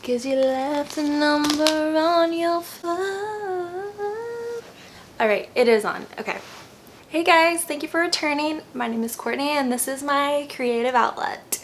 'cause you left a number on your phone. Alright, it is on. Okay. Hey guys, thank you for returning. My name is Courtney and this is my creative outlet.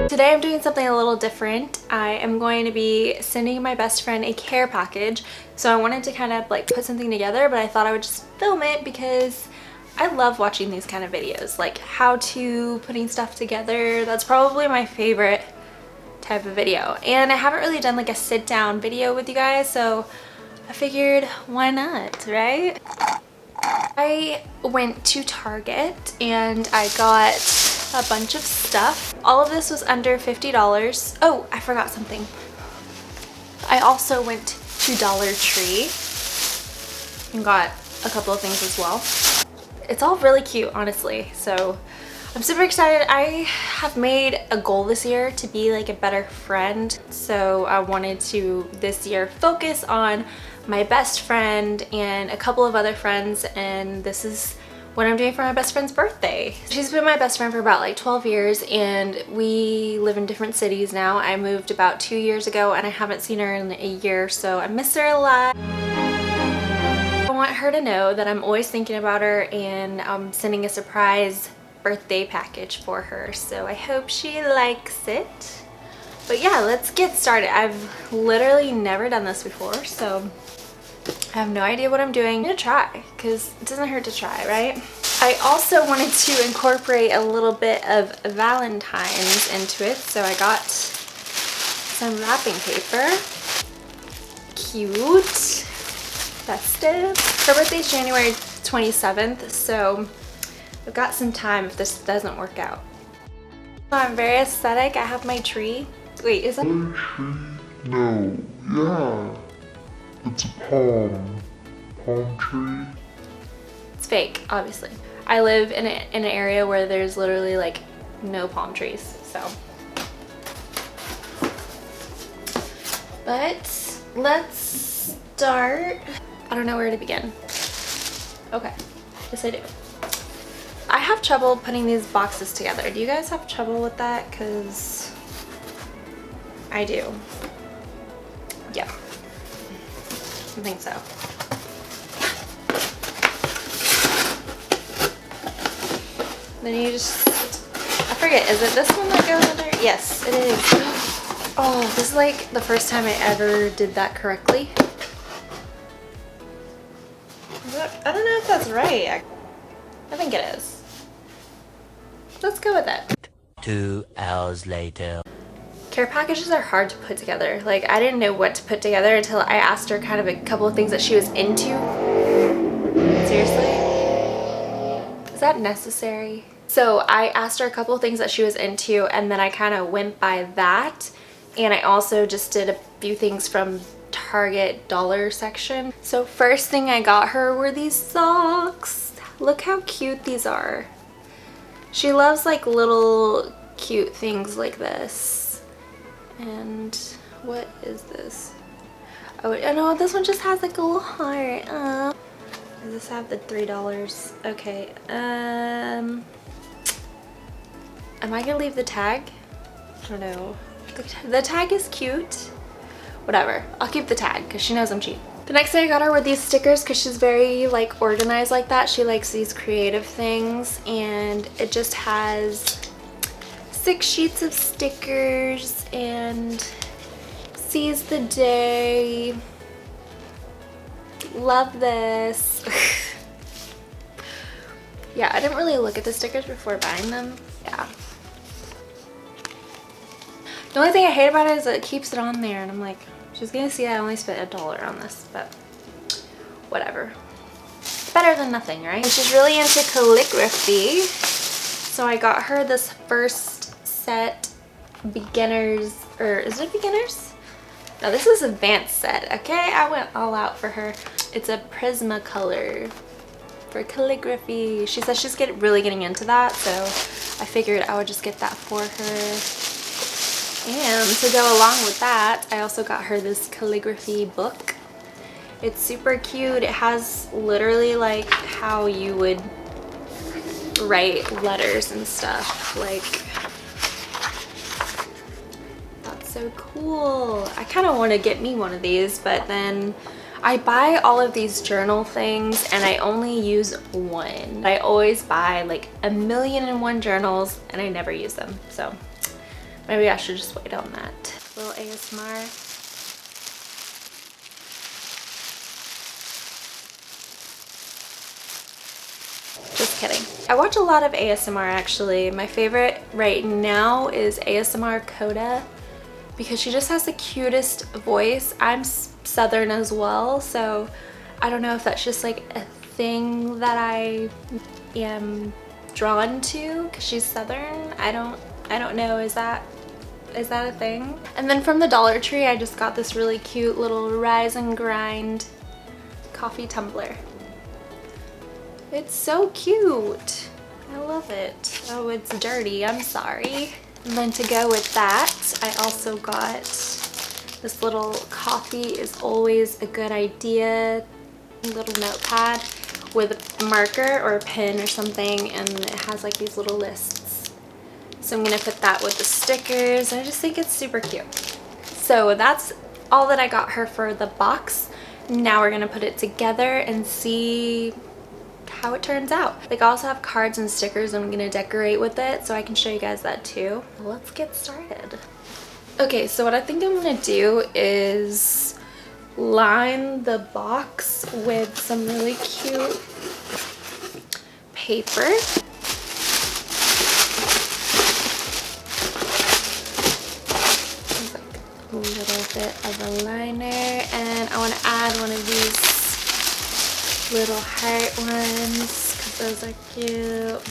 Today I'm doing something a little different. I am going to be sending my best friend a care package. So I wanted to kind of like put something together, but I thought I would just film it because I love watching these kind of videos, like how to putting stuff together. That's probably my favorite type of video. And I haven't really done like a sit down video with you guys, so I figured why not, right? I went to Target and I got a bunch of stuff. All of this was under $50. Oh, I forgot something. I also went to Dollar Tree and got a couple of things as well. It's all really cute, honestly, so I'm super excited. I have made a goal this year to be like a better friend, so I wanted to this year focus on my best friend and a couple of other friends, and this is what I'm doing for my best friend's birthday. She's been my best friend for about like 12 years and we live in different cities now. I moved about 2 years ago and I haven't seen her in a year, so I miss her a lot. I want her to know that I'm always thinking about her and I'm sending a surprise birthday package for her, so I hope she likes it. But yeah, let's get started. I've literally never done this before, so I have no idea what I'm doing. I'm gonna try, because it doesn't hurt to try, right? I also wanted to incorporate a little bit of Valentine's into it, so I got some wrapping paper. Cute, festive. Her birthday's January 27th, so I've got some time if this doesn't work out. I'm very aesthetic. I have my tree. Wait, is that? No, yeah. It's a palm tree. It's fake, obviously. I live in an area where there's literally like no palm trees, so. But let's start. I don't know where to begin. Okay, yes I do. I have trouble putting these boxes together. Do you guys have trouble with that? Because I do. Yeah. I think so. Then you just, I forget, is it this one that goes in there? Yes, it is. Oh, this is like the first time I ever did that correctly. I don't know if that's right. I think it is. Let's go with it. 2 hours later. Care packages are hard to put together. Like, I didn't know what to put together until I asked her kind of a couple of things that she was into. Seriously? Is that necessary? So I asked her a couple of things that she was into and then I kind of went by that. And I also just did a few things from Target dollar section. So first thing I got her were these socks. Look how cute these are. She loves like little cute things like this. And what is this? Oh, I know this one just has like a little heart. Does this have the $3? Okay. Am I gonna leave the tag? I don't know. The tag is cute. Whatever. I'll keep the tag because she knows I'm cheap. The next thing I got her were these stickers because she's very like organized like that. She likes these creative things, and it just has 6 sheets of stickers and seize the day. Love this. Yeah, I didn't really look at the stickers before buying them. Yeah. The only thing I hate about it is that it keeps it on there and I'm like, she's gonna see I only spent $1 on this, but whatever. Better than nothing, right? And she's really into calligraphy. So I got her this first set, beginners, or is it beginners? No, this is advanced set, okay? I went all out for her. It's a Prismacolor for calligraphy. She says she's really getting into that, so I figured I would just get that for her. And to go along with that, I also got her this calligraphy book. It's super cute. It has literally like how you would write letters and stuff. Like, that's so cool. I kind of want to get me one of these, but then I buy all of these journal things and I only use one. I always buy like 1,000,001 journals and I never use them. So maybe I should just wait on that. Little ASMR. Just kidding. I watch a lot of ASMR actually. My favorite right now is ASMR Coda because she just has the cutest voice. I'm Southern as well, so I don't know if that's just like a thing that I am drawn to because she's Southern. I don't know. Is that a thing? And then from the Dollar Tree, I just got this really cute little Rise and Grind coffee tumbler. It's so cute. I love it. Oh, it's dirty. I'm sorry. And then to go with that, I also got this little coffee is always a good idea little notepad with a marker or a pen or something, and it has like these little lists. So I'm gonna put that with the stickers. I just think it's super cute. So that's all that I got her for the box. Now we're gonna put it together and see how it turns out. Like, I also have cards and stickers I'm gonna decorate with it, so I can show you guys that too. Let's get started. Okay, so what I think I'm gonna do is line the box with some really cute paper. Like a little bit of a liner, and I want to add one of these little heart ones because those are cute.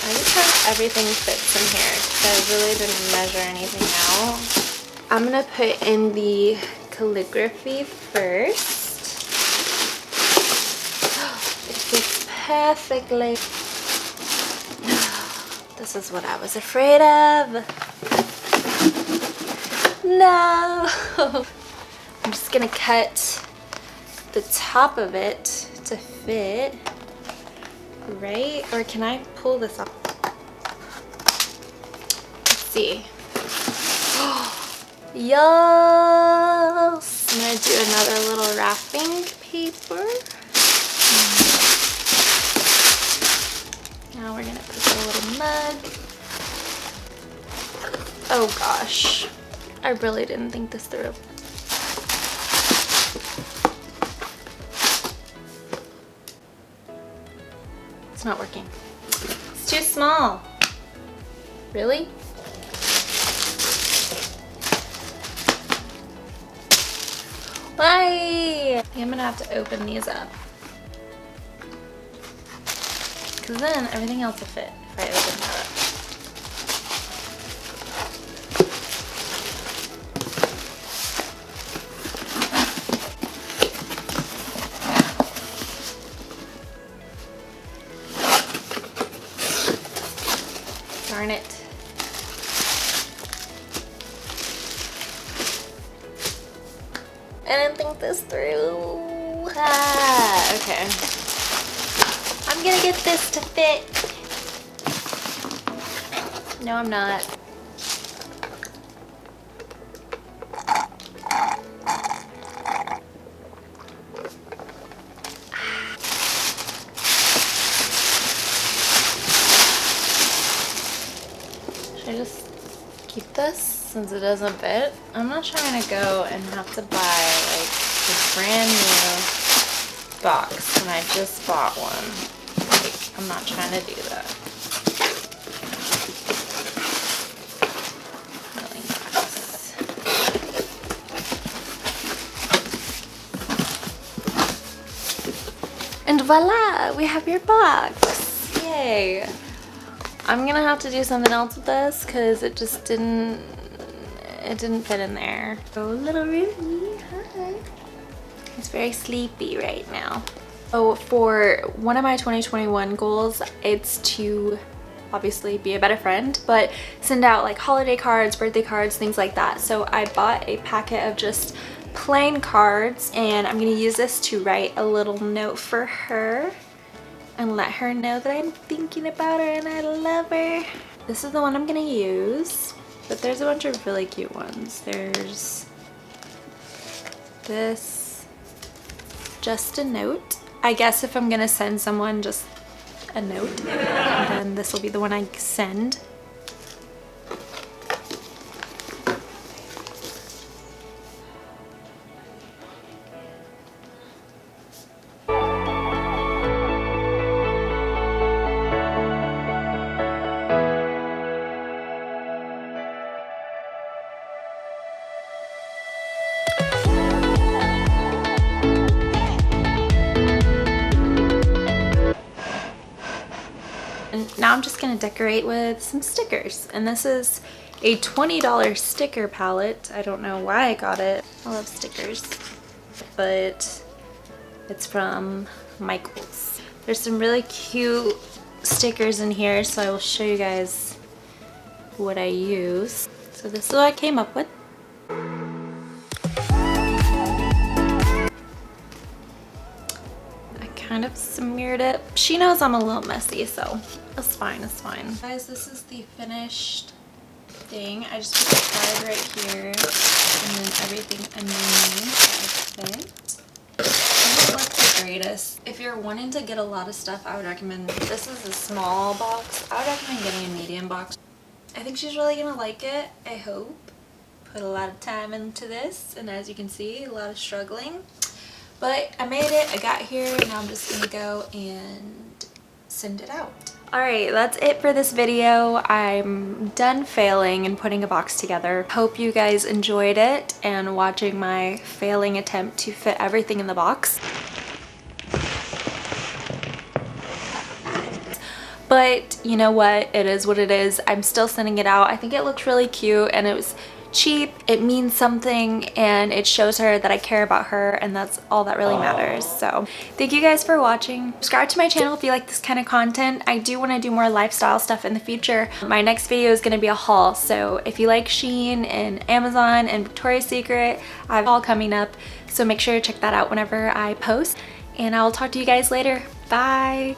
I just hope everything fits in here because I really didn't measure anything out. I'm gonna put in the calligraphy first. It fits perfectly. This is what I was afraid of. No! I'm just gonna cut the top of it to fit, right? Or can I pull this off? Let's see. Yes! I'm gonna do another little wrapping paper. Now we're gonna put the little mug. Oh gosh, I really didn't think this through. It's not working. It's too small. Really? Why? I think I'm gonna have to open these up, because then everything else will fit if I open that up. Darn it. I didn't think this through. Ah, okay. I'm gonna get this to fit. No, I'm not. Should I just keep this since it doesn't fit? I'm not trying to go and have to buy like a brand new box when I just bought one. Like, I'm not trying to do that. And voila, we have your box. Yay. I'm gonna have to do something else with this because it just didn't fit in there. Oh, little Ruby, hi. He's very sleepy right now. So for one of my 2021 goals, it's to obviously be a better friend, but send out like holiday cards, birthday cards, things like that. So I bought a packet of just plain cards, and I'm gonna use this to write a little note for her and let her know that I'm thinking about her and I love her. This is the one I'm gonna use, but there's a bunch of really cute ones. There's this, just a note. I guess if I'm gonna send someone just a note, and then this will be the one I send. And now I'm just gonna decorate with some stickers. And this is a $20 sticker palette. I don't know why I got it. I love stickers, but it's from Michael's. There's some really cute stickers in here, so I will show you guys what I use. So this is what I came up with. Kind of smeared it. She knows I'm a little messy, so it's fine, it's fine. Guys, this is the finished thing. I just put the card right here and then everything underneath that fit. It doesn't look the greatest. If you're wanting to get a lot of stuff, I would recommend, this is a small box. I would recommend getting a medium box. I think she's really gonna like it, I hope. Put a lot of time into this, and as you can see, a lot of struggling. But I made it, I got here, and now I'm just gonna go and send it out. Alright, that's it for this video. I'm done failing and putting a box together. Hope you guys enjoyed it and watching my failing attempt to fit everything in the box. But you know what? It is what it is. I'm still sending it out. I think it looks really cute, and it was cheap. It means something, and it shows her that I care about her, and that's all that really matters. So thank you guys for watching. Subscribe to my channel if you like this kind of content. I do want to do more lifestyle stuff in the future. My next video is going to be a haul, so if you like Shein and Amazon and Victoria's Secret, I have a haul coming up, so make sure to check that out whenever I post, and I'll talk to you guys later. Bye.